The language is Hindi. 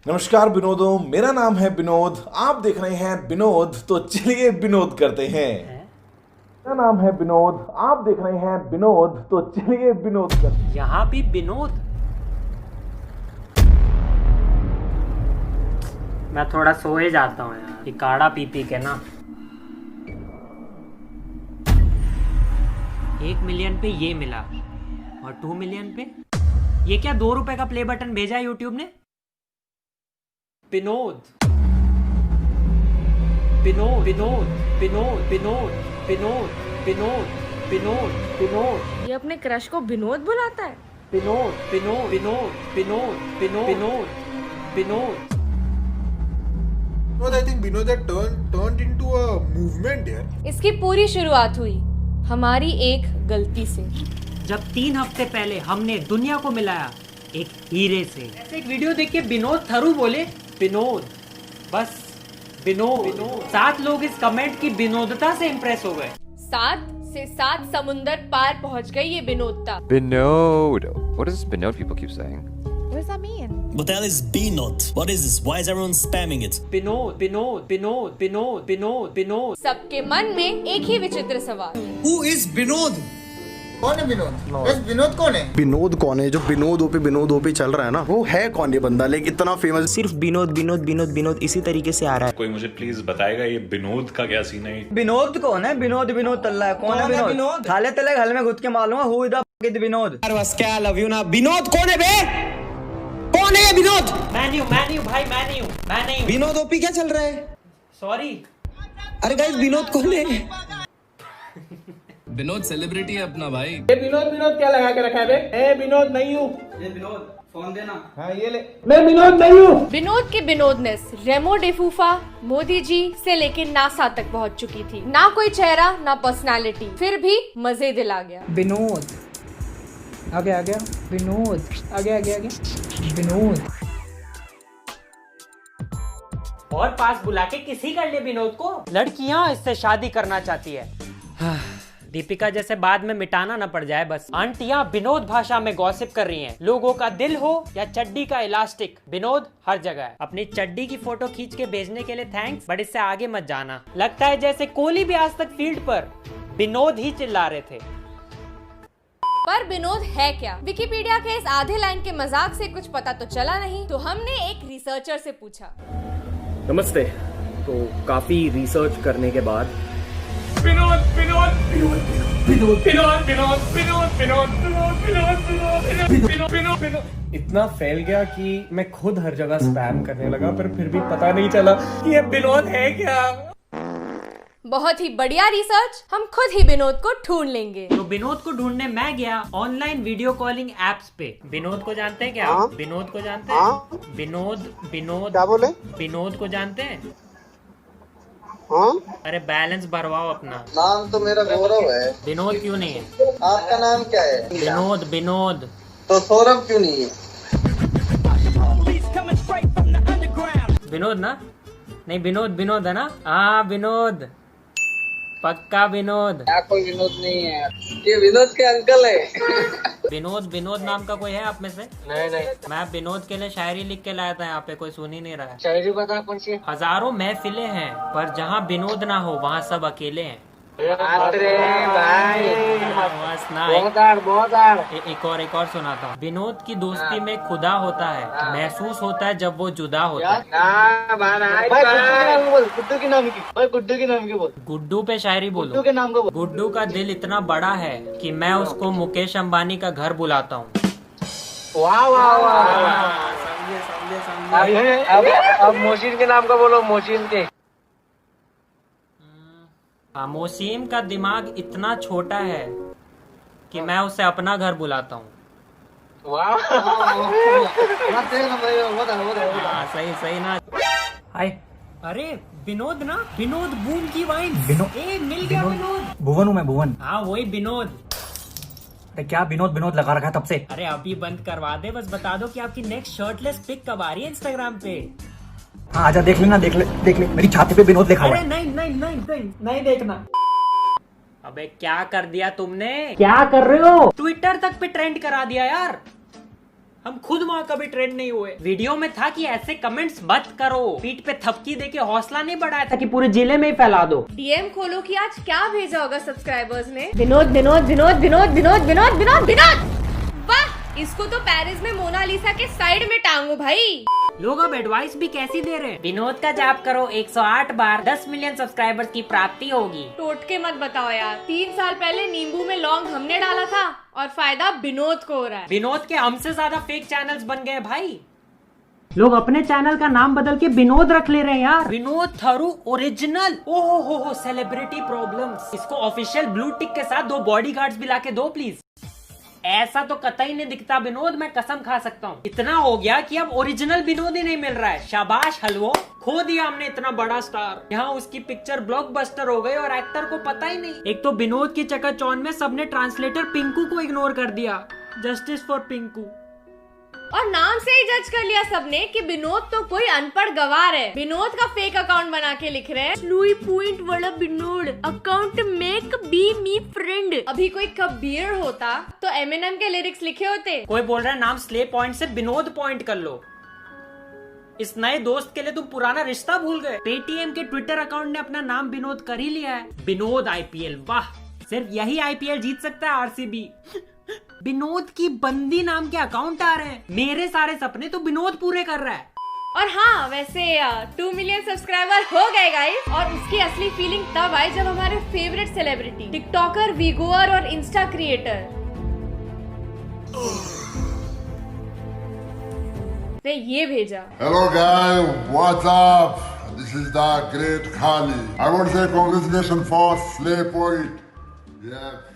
नमस्कार विनोदों, मेरा नाम है विनोद। आप देख रहे हैं विनोद, तो चलिए विनोद करते हैं। मेरा नाम है विनोद, आप देख रहे हैं विनोद, तो चलिए विनोद करते हैं। यहाँ भी विनोद। मैं थोड़ा सोए जाता हूँ यार, ये काढ़ा पी पी के ना। 1 मिलियन पे ये मिला और 2 मिलियन पे ये क्या 2 रुपए का प्ले बटन भेजा है यूट्यूब ने। विनोद विनोद विनोद विनोद विनोद विनोद विनोद विनोद विनोद। ये अपने क्रश को विनोद बुलाता है। Vinod Vinod Vinod Vinod Vinod Vinod Vinod. I think Vinod had turned into a movement here. इसकी पूरी शुरुआत हुई हमारी एक गलती से, जब 3 हफ्ते पहले हमने दुनिया को मिलाया एक हीरे से। ऐसे एक वीडियो देख के विनोद थरू बोले विनोद, बस विनोद। 7 लोग इस कमेंट की विनोदता से इम्प्रेस हो गए। 7 से 7 समुंदर पार पहुंच गई ये विनोदता। Binod. What does Binod people keep saying? What does that mean? What the hell is B-Not? What is this? Why is everyone spamming it? Vinod Vinod Vinod Vinod Vinod Vinod. सबके मन में एक ही विचित्र सवाल, Who is Vinod? कौन है विनोद? बस विनोद कौन है? विनोद कौन है? जो विनोद ओपी चल रहा है ना, वो है कौन ये बंदा? लेकिन इतना फेमस सिर्फ विनोद विनोद विनोद विनोद इसी तरीके से आ रहा है। कोई मुझे प्लीज बताएगा ये विनोद का क्या सीन है? विनोद कौन है? विनोद विनोद तल्ला है। कौन है विनोद? थाले तले घर में घुस के मालूम है हु इज द विनोद। बस क्या लव यू ना। विनोद कौन है बे? कौन है ये विनोद? मैन्यू भाई मैन्यू। विनोद ओपी क्या चल रहा है? सॉरी। अरे गाइस विनोद कौन है? विनोद सेलिब्रिटी है अपना भाई। ये विनोद क्या लगा के रखा है बे? ए विनोद नहीं हूँ। ये विनोद फोन देना। हाँ ये ले। मैं विनोद नहीं हूँ। विनोद की विनोदनेस रेमो डिफूफा, मोदी जी से लेके नासा तक पहुंच चुकी थी। ना कोई चेहरा ना पर्सनालिटी, फिर भी मजे दिला गया। विनोद आ गया विनोद आ गया विनोद। और पास बुला के किसी कर ले विनोद को। लड़कियां इससे शादी करना चाहती है। दीपिका जैसे बाद में मिटाना न पड़ जाए बस। आंटियां विनोद भाषा में गॉसिप कर रही हैं। लोगों का दिल हो या चड्डी का इलास्टिक, विनोद हर जगह है। अपनी चड्डी की फोटो खींच के भेजने के लिए थैंक्स, बट इससे आगे मत जाना। लगता है जैसे कोहली भी आज तक फील्ड पर विनोद ही चिल्ला रहे थे। पर विनोद है क्या? विकिपीडिया के इस आधे लाइन के मजाक से कुछ पता तो चला नहीं, तो हमने एक रिसर्चर से पूछा। नमस्ते। तो काफी रिसर्च करने के बाद विनोद इतना फैल गया कि मैं खुद हर जगह स्पैम करने लगा, पर फिर भी पता नहीं चला कि ये विनोद है क्या। बहुत ही बढ़िया रिसर्च, हम खुद ही विनोद को ढूंढ लेंगे। तो विनोद को ढूंढने मैं गया ऑनलाइन वीडियो कॉलिंग एप्स पे। विनोद को जानते हैं क्या? विनोद को जानते हैं? विनोद क्या बोले? विनोद को जानते हैं? हाँ? अरे बैलेंस भरवाओ अपना। नाम तो मेरा गौरव है। विनोद क्यों नहीं है? आपका नाम क्या है? विनोद। तो सौरभ क्यों नहीं है? विनोद ना? नहीं विनोद है ना? हाँ विनोद, पक्का विनोद। यहाँ कोई विनोद नहीं है, ये विनोद के अंकल है। विनोद नाम का कोई है आप में से? नहीं। मैं विनोद के लिए शायरी लिख के लाया था, यहाँ पे कोई सुन ही नहीं रहा है। शायरी बता कौन सी? हजारों महफिलें हैं पर जहाँ विनोद ना हो वहाँ सब अकेले हैं। भाई एक और सुनाता हूँ। विनोद की दोस्ती में खुदा होता है, महसूस होता है जब वो जुदा होता है। गुड्डू के नाम की बोल। गुड्डू पे शायरी बोलो। गुड्डू के नाम को बोल। गुड्डू का दिल इतना बड़ा है कि मैं उसको मुकेश अंबानी का घर बुलाता हूँ। अब मोहसिन के नाम का बोलो। मोहसिन के मोसीम का दिमाग इतना छोटा है कि मैं उसे अपना घर बुलाता हूँ। सही ना? हाय। अरे विनोद ना? विनोद बूम की वाइन। मिल गया विनोद। भुवन हूँ मैं, भुवन। हाँ वही विनोद। क्या विनोद लगा रखा है तब से? अरे अभी बंद करवा दे, बस बता दो कि आपकी नेक्स्ट शर्टलेस पिक कब आ रही है इंस्टाग्राम पे। हाँ आजा, देख लेना, देख ले मेरी छाती पे विनोद लिखा हुआ है। नहीं देखना। अबे क्या कर दिया तुमने? क्या कर रहे हो? ट्विटर तक पे ट्रेंड करा दिया यार। हम खुद वहाँ कभी ट्रेंड नहीं हुए। वीडियो में था कि ऐसे कमेंट्स मत करो, पीठ पे थपकी देके हौसला नहीं बढ़ाया था कि पूरे जिले में ही फैला दो। डीएम खोलो कि आज क्या भेजा होगा सब्सक्राइबर्स ने। विनोद विनोद विनोद विनोद विनोद विनोद विनोद विनोद, वाह, इसको तो पेरिस में मोनालिसा के साइड में टांगो भाई। लोग अब एडवाइस भी कैसी दे रहे हैं, विनोद का जाप करो 108 बार 10 मिलियन सब्सक्राइबर्स की प्राप्ति होगी। टोटके मत बताओ यार, 3 साल पहले नींबू में लौंग हमने डाला था और फायदा विनोद को हो रहा है। विनोद के हमसे ज्यादा फेक चैनल्स बन गए भाई। लोग अपने चैनल का नाम बदल के विनोद रख ले रहे हैं यार। विनोद थारू ओरिजिनल। ओहो हो सेलिब्रिटी प्रॉब्लम्स। इसको ऑफिशियल ब्लू टिक के साथ 2 बॉडीगार्ड्स भी ला के दो प्लीज। ऐसा तो कतई नहीं दिखता विनोद, मैं कसम खा सकता हूँ। इतना हो गया कि अब ओरिजिनल विनोद ही नहीं मिल रहा है। शाबाश हलवो, खो दिया हमने इतना बड़ा स्टार। यहाँ उसकी पिक्चर ब्लॉकबस्टर हो गई और एक्टर को पता ही नहीं। एक तो विनोद की चकाचौंध में सबने ट्रांसलेटर पिंकू को इग्नोर कर दिया। Justice for Pinku. और नाम से ही जज कर लिया सबने कि विनोद तो कोई अनपढ़ गवार है। विनोद का फेक अकाउंट बना के लिख रहे हैं लुई पॉइंट वाला Vinod account make be me friend. अभी कोई कबीर होता तो एमिनेम के लिरिक्स लिखे होते। कोई बोल रहा है नाम स्ले पॉइंट से विनोद पॉइंट कर लो। इस नए दोस्त के लिए तुम पुराना रिश्ता भूल गए। पेटीएम के ट्विटर अकाउंट ने अपना नाम विनोद कर ही लिया है। विनोद आईपीएल, वाह, सिर्फ यही आईपीएल जीत सकता है आरसीबी। विनोद की बंदी नाम के अकाउंट आ रहे हैं। मेरे सारे सपने तो विनोद पूरे कर रहा है। और हाँ, वैसे 2 मिलियन सब्सक्राइबर हो गए गाइस, और उसकी असली फीलिंग तब आई जब हमारे फेवरेट सेलिब्रिटी टिकटॉकर, वीगोअर और इंस्टा क्रिएटर ने ये भेजा। Hello guys, what's up? This is the great Khali. I want to say congratulations for Slay Point. Yeah.